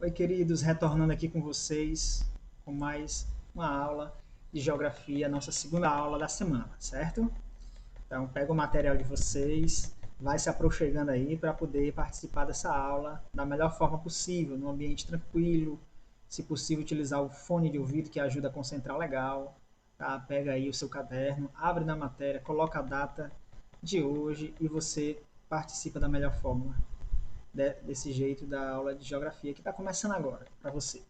Oi, queridos, retornando aqui com vocês com mais uma aula de geografia, nossa segunda aula da semana, certo? Então, pega o material de vocês, vai se aproximando aí para poder participar dessa aula da melhor forma possível, num ambiente tranquilo, se possível utilizar o fone de ouvido que ajuda a concentrar legal, tá? Pega aí o seu caderno, abre na matéria, coloca a data de hoje e você participa da melhor forma desse jeito da aula de geografia que está começando agora para você.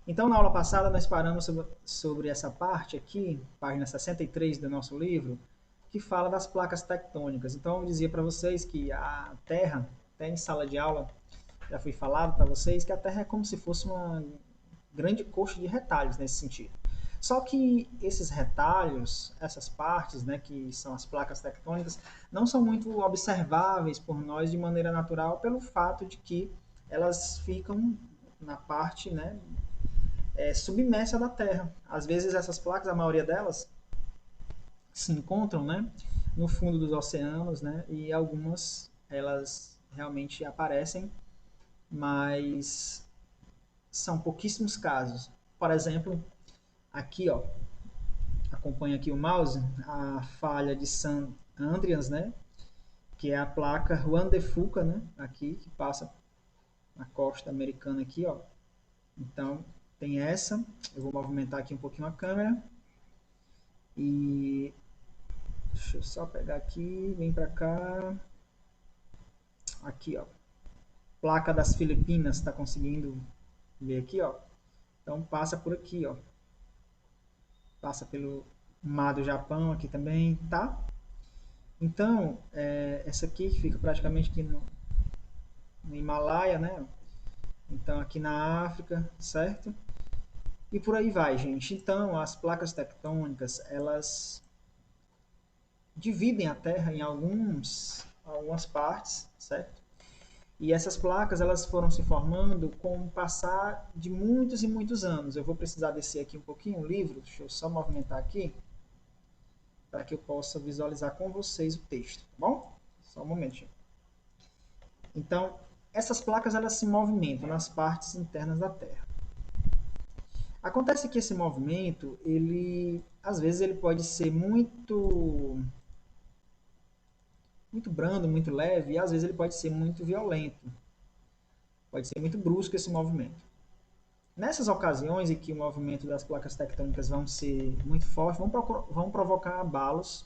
Então, na aula passada, nós paramos sobre essa parte aqui, página 63 do nosso livro, que fala das placas tectônicas. Então, eu dizia para vocês que a Terra, até em sala de aula, já foi falado para vocês que a Terra é como se fosse uma grande coxa de retalhos nesse sentido. Só que esses retalhos, essas partes, né, que são as placas tectônicas, não são muito observáveis por nós de maneira natural pelo fato de que elas ficam na parte, né, submersa da Terra. Às vezes essas placas, a maioria delas, se encontram, né, no fundo dos oceanos, né, e algumas elas realmente aparecem, mas são pouquíssimos casos. Por exemplo, aqui, ó, acompanha aqui o mouse, a falha de San Andreas, né, que é a placa Juan de Fuca, né, aqui, que passa na costa americana aqui, ó. Então, tem essa. Eu vou movimentar aqui um pouquinho a câmera. E deixa eu só pegar aqui, vem para cá. Aqui, ó. Placa das Filipinas, tá conseguindo ver aqui, ó. Então, passa por aqui, ó. Passa pelo mar do Japão aqui também, tá? Então, essa aqui que fica praticamente aqui no Himalaia, né? Então, aqui na África, certo? E por aí vai, gente. Então, as placas tectônicas, elas dividem a Terra em algumas partes, certo? E essas placas, elas foram se formando com o passar de muitos e muitos anos. Eu vou precisar descer aqui um pouquinho o livro, deixa eu só movimentar aqui, para que eu possa visualizar com vocês o texto, tá bom? Só um momentinho. Então, essas placas, elas se movimentam nas partes internas da Terra. Acontece que esse movimento, às vezes ele pode ser muito brando, muito leve, e às vezes ele pode ser muito violento. Pode ser muito brusco esse movimento. Nessas ocasiões em que o movimento das placas tectônicas vão ser muito forte, vão provocar abalos,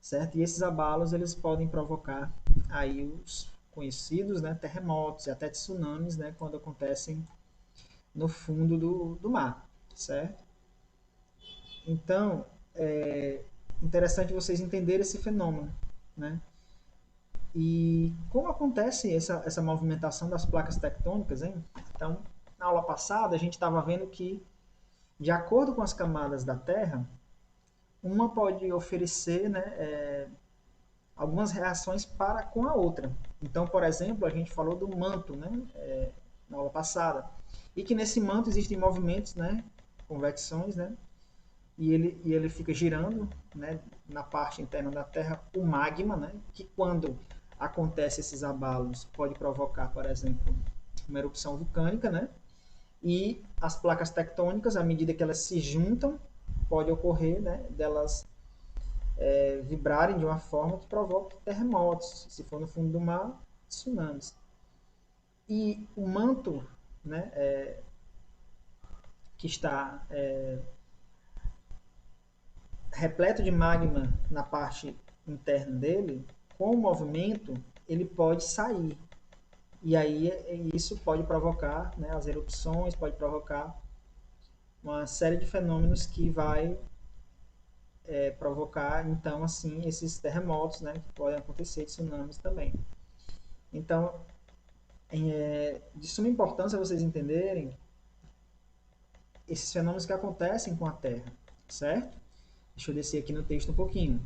certo? E esses abalos eles podem provocar aí os conhecidos, né, terremotos e até tsunamis, né, quando acontecem no fundo do mar, certo? Então, é interessante vocês entenderem esse fenômeno, né? E como acontece essa movimentação das placas tectônicas, hein? Então, na aula passada, a gente estava vendo que, de acordo com as camadas da Terra, uma pode oferecer, né, algumas reações para com a outra. Então, por exemplo, a gente falou do manto, né, na aula passada, e que nesse manto existem movimentos, né, convecções, né, e ele fica girando, né, na parte interna da Terra, o magma, né, que quando acontece esses abalos pode provocar, por exemplo, uma erupção vulcânica, né, e as placas tectônicas, à medida que elas se juntam, pode ocorrer, né, delas vibrarem de uma forma que provoque terremotos, se for no fundo do mar, tsunamis. E o manto, né, que está repleto de magma na parte interna dele, com o movimento, ele pode sair. E aí isso pode provocar, né, as erupções, pode provocar uma série de fenômenos que vai provocar, então, assim, esses terremotos, né, que podem acontecer, tsunamis também. Então, de suma importância vocês entenderem esses fenômenos que acontecem com a Terra, certo? Deixa eu descer aqui no texto um pouquinho.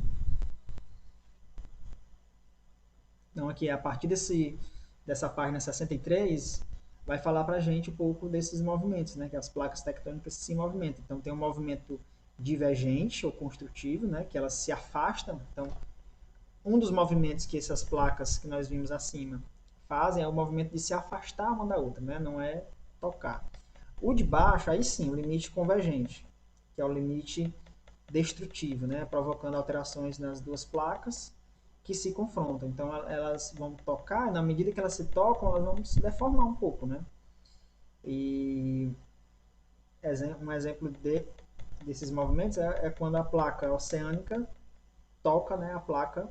Então, aqui, a partir dessa página 63, vai falar para a gente um pouco desses movimentos, né? Que as placas tectônicas se movimentam. Então, tem um movimento divergente ou construtivo, né? Que elas se afastam. Então, um dos movimentos que essas placas que nós vimos acima fazem é o movimento de se afastar uma da outra, né? Não é tocar. O de baixo, aí sim, o limite convergente, que é o limite destrutivo, né? Provocando alterações nas duas placas que se confrontam. Então elas vão tocar, e na medida que elas se tocam, elas vão se deformar um pouco, né? E um exemplo desses movimentos é quando a placa oceânica toca, né, a placa,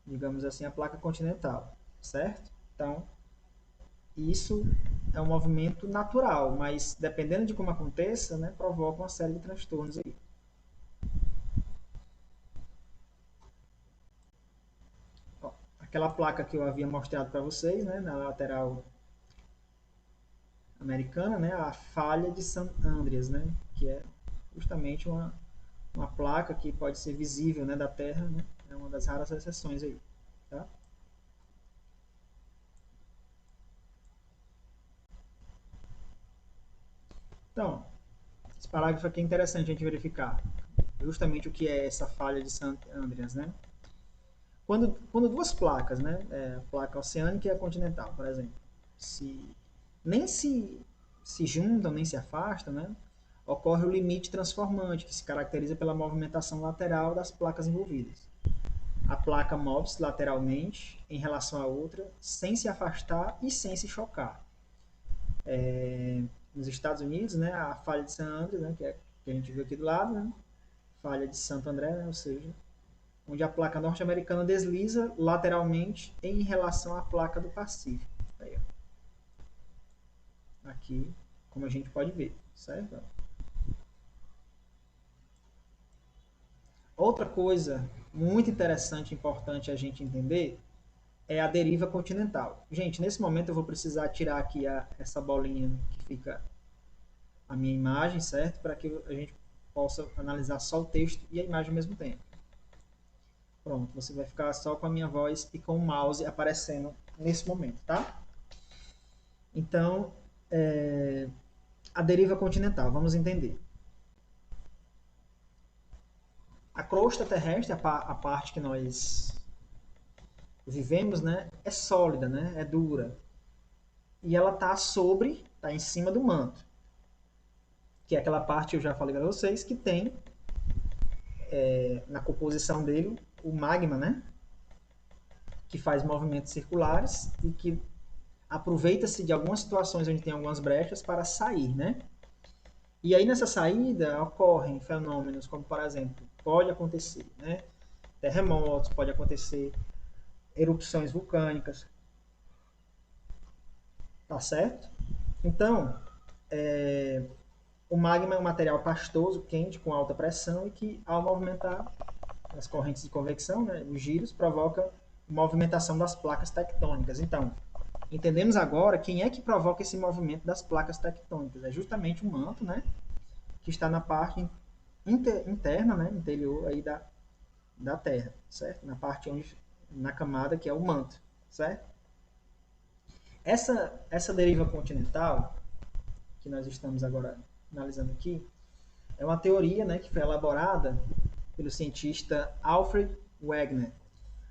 digamos assim, a placa continental, certo? Então, isso é um movimento natural, mas dependendo de como aconteça, né, provoca uma série de transtornos aí. Ó, aquela placa que eu havia mostrado para vocês, né, na lateral americana, né, a falha de St. Andreas, né, que é justamente uma placa que pode ser visível, né, da Terra, né, é uma das raras exceções aí, tá? Então, esse parágrafo aqui é interessante a gente verificar justamente o que é essa falha de St. Andreas, né? Quando duas placas, né, a placa oceânica e a continental, por exemplo, se, nem se juntam, nem se afastam, né, ocorre o limite transformante, que se caracteriza pela movimentação lateral das placas envolvidas. A placa move-se lateralmente em relação à outra, sem se afastar e sem se chocar. Nos Estados Unidos, né, a falha de St. Andreas, né, que a gente viu aqui do lado, né, falha de Santo André, né, ou seja, onde a placa norte-americana desliza lateralmente em relação à placa do Pacífico. Aí, aqui, como a gente pode ver, certo? Outra coisa muito interessante e importante a gente entender é a deriva continental. Gente, nesse momento eu vou precisar tirar aqui essa bolinha que fica a minha imagem, certo? Para que a gente possa analisar só o texto e a imagem ao mesmo tempo. Pronto, você vai ficar só com a minha voz e com o mouse aparecendo nesse momento, tá? Então, a deriva continental, vamos entender. A crosta terrestre, a parte que nós vivemos, né, é sólida, né, é dura. E ela está está em cima do manto, que é aquela parte que eu já falei para vocês, que tem na composição dele o magma, né, que faz movimentos circulares e que aproveita-se de algumas situações onde tem algumas brechas para sair, né? E aí nessa saída ocorrem fenômenos como, por exemplo, pode acontecer, né, terremotos, pode acontecer erupções vulcânicas, tá certo? Então, o magma é um material pastoso, quente, com alta pressão e que, ao movimentar as correntes de convecção, né, os giros, provoca movimentação das placas tectônicas. Então, entendemos agora quem é que provoca esse movimento das placas tectônicas. É justamente o manto, né, que está na parte interna, né, interior aí da Terra, certo? Na parte onde, na camada que é o manto, certo? Essa deriva continental que nós estamos agora analisando aqui é uma teoria, né, que foi elaborada pelo cientista Alfred Wegener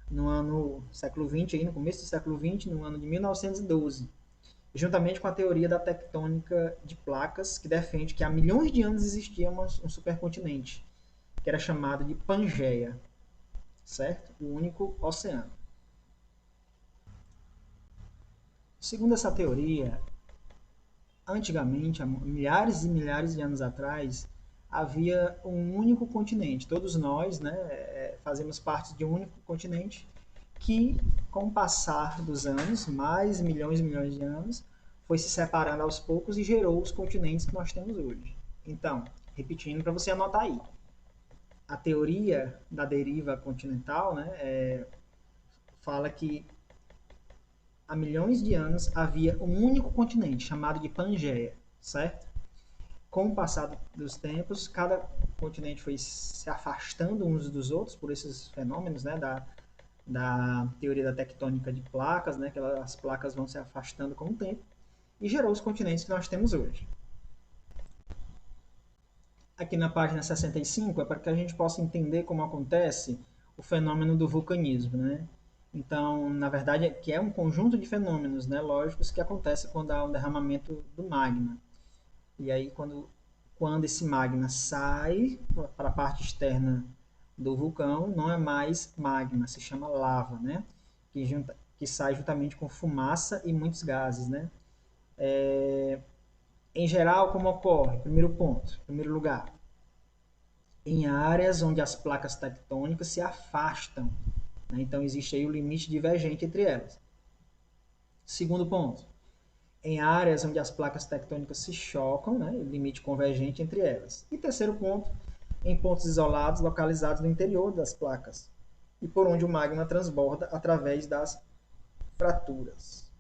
no ano século XX, aí no começo do século XX, no ano de 1912, juntamente com a teoria da tectônica de placas, que defende que há milhões de anos existia um supercontinente, que era chamado de Pangeia, certo? O único oceano. Segundo essa teoria, antigamente, há milhares e milhares de anos atrás, havia um único continente. Todos nós, né, fazemos parte de um único continente que, com o passar dos anos, mais milhões e milhões de anos, foi se separando aos poucos e gerou os continentes que nós temos hoje. Então, repetindo para você anotar aí, a teoria da deriva continental, né, fala que há milhões de anos havia um único continente chamado de Pangeia, certo? Com o passar dos tempos, cada continente foi se afastando uns dos outros por esses fenômenos, né, da teoria da tectônica de placas, né, que as placas vão se afastando com o tempo, e gerou os continentes que nós temos hoje. Aqui na página 65 é para que a gente possa entender como acontece o fenômeno do vulcanismo, né? Então, na verdade, que é um conjunto de fenômenos, né, lógicos que acontece quando há um derramamento do magma. E aí, quando esse magma sai para a parte externa do vulcão, não é mais magma, se chama lava, né? Que sai juntamente com fumaça e muitos gases, né? Em geral, como ocorre? Primeiro ponto, primeiro lugar, em áreas onde as placas tectônicas se afastam, né? Então, existe aí o limite divergente entre elas. Segundo ponto, em áreas onde as placas tectônicas se chocam, né, o limite convergente entre elas. E terceiro ponto, em pontos isolados localizados no interior das placas e por onde o magma transborda através das fraturas.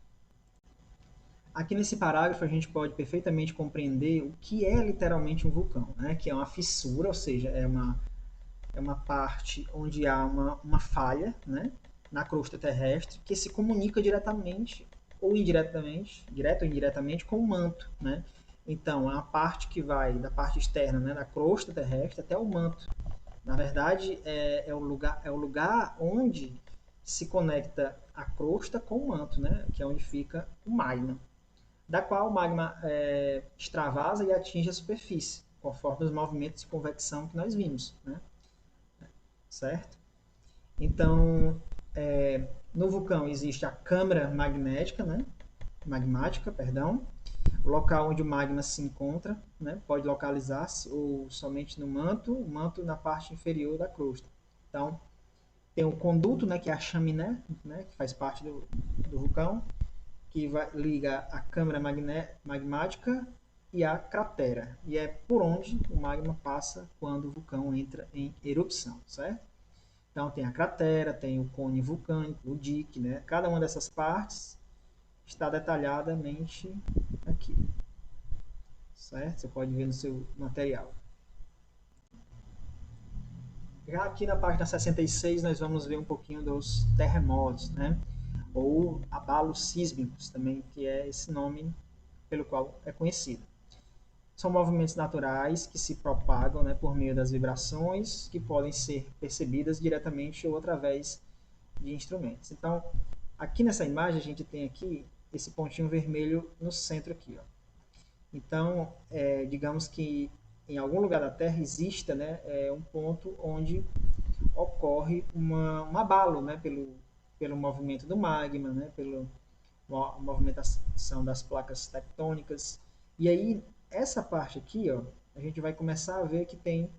Aqui nesse parágrafo a gente pode perfeitamente compreender o que é literalmente um vulcão, né, que é uma fissura, ou seja, é uma parte onde há uma falha, né, na crosta terrestre que se comunica diretamente ou indiretamente, direto ou indiretamente, com o manto, né? Então, é a parte que vai da parte externa, né, da crosta terrestre até o manto. Na verdade, é o lugar onde se conecta a crosta com o manto, né, que é onde fica o magma, da qual o magma extravasa e atinge a superfície, conforme os movimentos de convecção que nós vimos, né? Certo? Então, no vulcão existe a câmara magnética, né? Magmática, perdão, o local onde o magma se encontra, né? Pode localizar-se ou somente no manto, o manto na parte inferior da crosta. Então, tem o conduto, né, que é a chaminé, né, que faz parte do vulcão, que liga a câmara magmática e a cratera. E é por onde o magma passa quando o vulcão entra em erupção, certo? Então tem a cratera, tem o cone vulcânico, o dique, né? Cada uma dessas partes está detalhadamente aqui, certo? Você pode ver no seu material. Já aqui na página 66 nós vamos ver um pouquinho dos terremotos, né? Ou abalos sísmicos também, que é esse nome pelo qual é conhecido. São movimentos naturais que se propagam, né, por meio das vibrações que podem ser percebidas diretamente ou através de instrumentos. Então, aqui nessa imagem a gente tem aqui esse pontinho vermelho no centro aqui, ó. Então, digamos que em algum lugar da Terra exista, né, um ponto onde ocorre um abalo, né, pelo movimento do magma, né, pela movimentação das placas tectônicas. E aí, essa parte aqui, ó, a gente vai começar a ver que tem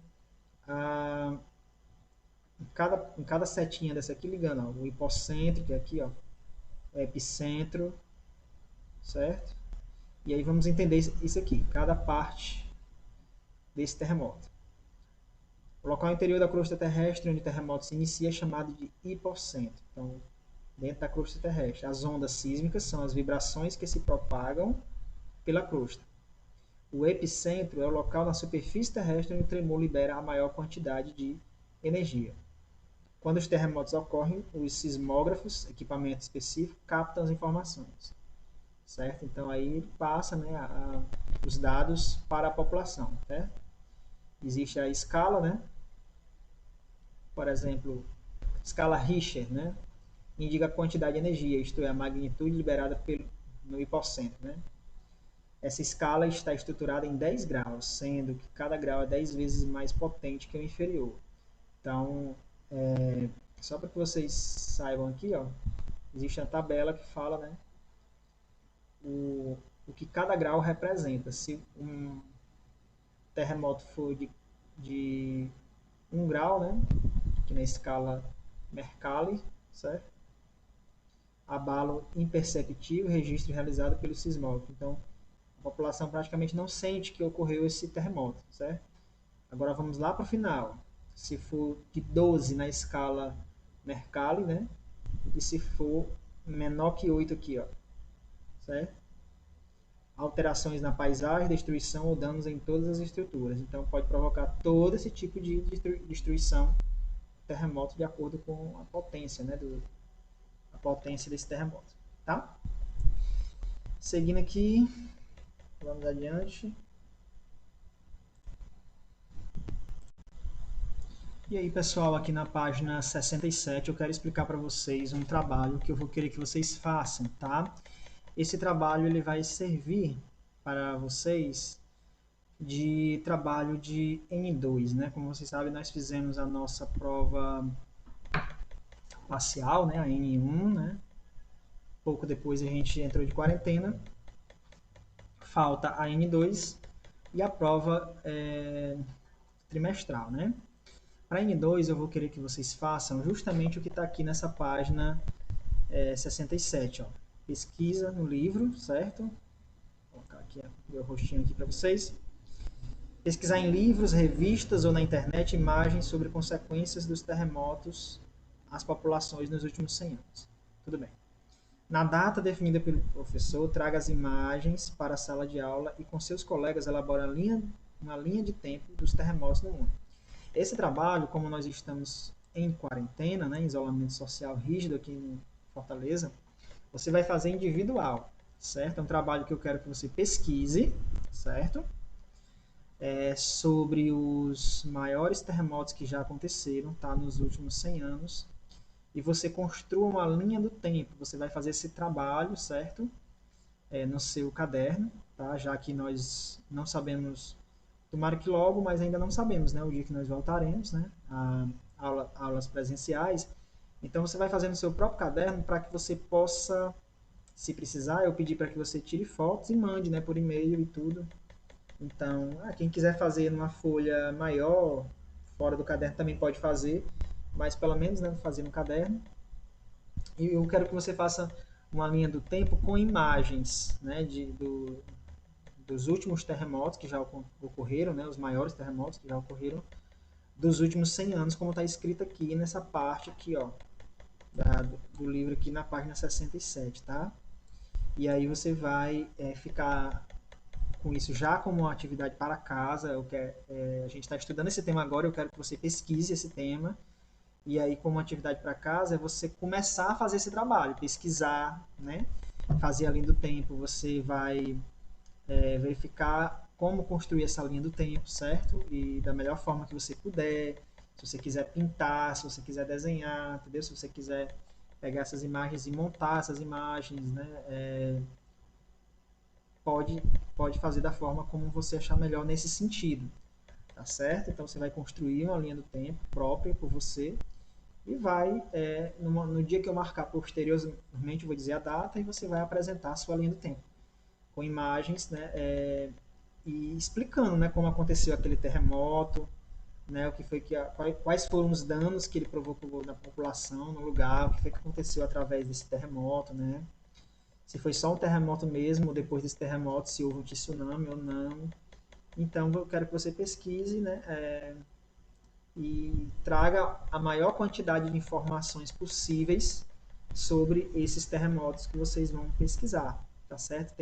em cada setinha dessa aqui ligando, ó, o hipocentro, que é aqui, ó, o epicentro, certo? E aí vamos entender isso aqui, cada parte desse terremoto. O local interior da crosta terrestre onde o terremoto se inicia é chamado de hipocentro. Então, dentro da crosta terrestre, as ondas sísmicas são as vibrações que se propagam pela crosta. O epicentro é o local na superfície terrestre onde o tremor libera a maior quantidade de energia. Quando os terremotos ocorrem, os sismógrafos, equipamento específico, captam as informações, certo? Então aí passa, né, os dados para a população, certo? Existe a escala, né? Por exemplo, escala Richter, né? Indica a quantidade de energia, isto é, a magnitude liberada no hipocentro, né? Essa escala está estruturada em 10 graus, sendo que cada grau é 10 vezes mais potente que o inferior. Então, só para que vocês saibam aqui, ó, existe a tabela que fala, né, o que cada grau representa. Se um terremoto for de 1 grau, né, aqui na escala Mercalli, certo? Abalo imperceptível, registro realizado pelo sismógrafo. Então, a população praticamente não sente que ocorreu esse terremoto, certo? Agora vamos lá para o final. Se for de 12 na escala Mercalli, né? E se for menor que 8 aqui, ó, certo? Alterações na paisagem, destruição ou danos em todas as estruturas. Então pode provocar todo esse tipo de destruição, terremoto, de acordo com a potência, né? A potência desse terremoto, tá? Seguindo aqui, vamos adiante. E aí, pessoal, aqui na página 67 eu quero explicar para vocês um trabalho que eu vou querer que vocês façam, tá? Esse trabalho ele vai servir para vocês de trabalho de N2, né? Como vocês sabem, nós fizemos a nossa prova parcial, né? A N1, né? Pouco depois a gente entrou de quarentena. Falta a N2 e a prova trimestral, né? Para N2 eu vou querer que vocês façam justamente o que está aqui nessa página 67, ó. Pesquisa no livro, certo? Vou colocar aqui meu rostinho aqui para vocês. Pesquisar em livros, revistas ou na internet imagens sobre consequências dos terremotos às populações nos últimos 100 anos. Tudo bem. Na data definida pelo professor, traga as imagens para a sala de aula e com seus colegas elabore uma linha de tempo dos terremotos no mundo. Esse trabalho, como nós estamos em quarentena, né, em isolamento social rígido aqui em Fortaleza, você vai fazer individual, certo? É um trabalho que eu quero que você pesquise, certo? Sobre os maiores terremotos que já aconteceram, tá, nos últimos 100 anos, e você construa uma linha do tempo. Você vai fazer esse trabalho, certo? No seu caderno, tá? Já que nós não sabemos, tomara que logo, mas ainda não sabemos, né? O dia que nós voltaremos, né? A aulas presenciais. Então você vai fazer no seu próprio caderno para que você possa, se precisar, eu pedi para que você tire fotos e mande, né? Por e-mail e tudo. Então, quem quiser fazer numa folha maior, fora do caderno também pode fazer, mas pelo menos, né, fazer no caderno. E eu quero que você faça uma linha do tempo com imagens, né, dos últimos terremotos que já ocorreram, né, os maiores terremotos que já ocorreram dos últimos 100 anos, como está escrito aqui nessa parte aqui, ó, do livro aqui na página 67, tá? E aí você vai ficar com isso já como uma atividade para casa. A gente está estudando esse tema agora, eu quero que você pesquise esse tema. E aí, como atividade para casa, é você começar a fazer esse trabalho, pesquisar, né? Fazer a linha do tempo. Você vai verificar como construir essa linha do tempo, certo? E da melhor forma que você puder. Se você quiser pintar, se você quiser desenhar, entendeu? Se você quiser pegar essas imagens e montar essas imagens, né? Pode fazer da forma como você achar melhor nesse sentido, tá certo? Então você vai construir uma linha do tempo própria por você e vai, no dia que eu marcar posteriormente, eu vou dizer a data e você vai apresentar a sua linha do tempo com imagens, né, e explicando, né, como aconteceu aquele terremoto, né, o que foi quais foram os danos que ele provocou na população, no lugar, o que foi que aconteceu através desse terremoto, né? Se foi só um terremoto mesmo, ou depois desse terremoto, se houve um tsunami ou não. Então, eu quero que você pesquise, né, e traga a maior quantidade de informações possíveis sobre esses terremotos que vocês vão pesquisar, tá certo?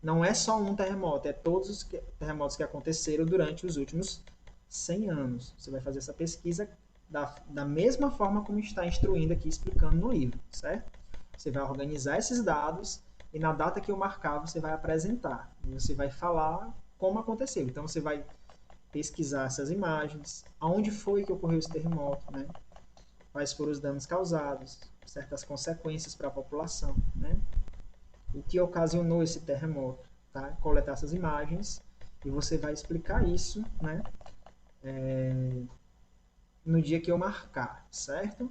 Não é só um terremoto, é todos os terremotos que aconteceram durante os últimos 100 anos. Você vai fazer essa pesquisa da mesma forma como está instruindo aqui, explicando no livro, certo? Você vai organizar esses dados e na data que eu marcar você vai apresentar. E você vai falar como aconteceu. Então você vai pesquisar essas imagens, aonde foi que ocorreu esse terremoto, né? Quais foram os danos causados, certas consequências para a população, né? O que ocasionou esse terremoto, tá? Coletar essas imagens e você vai explicar isso, né? No dia que eu marcar, certo?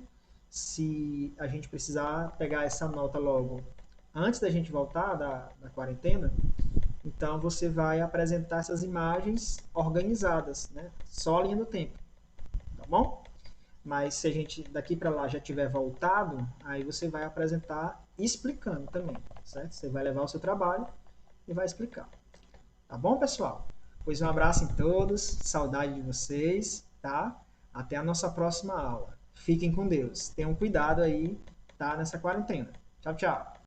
Se a gente precisar pegar essa nota logo antes da gente voltar da quarentena, então você vai apresentar essas imagens organizadas, né? Só a linha do tempo, tá bom? Mas se a gente daqui para lá já tiver voltado, aí você vai apresentar explicando também, certo? Você vai levar o seu trabalho e vai explicar. Tá bom, pessoal? Pois um abraço em todos, saudade de vocês, tá? Até a nossa próxima aula. Fiquem com Deus. Tenham cuidado aí, tá? Nessa quarentena. Tchau, tchau.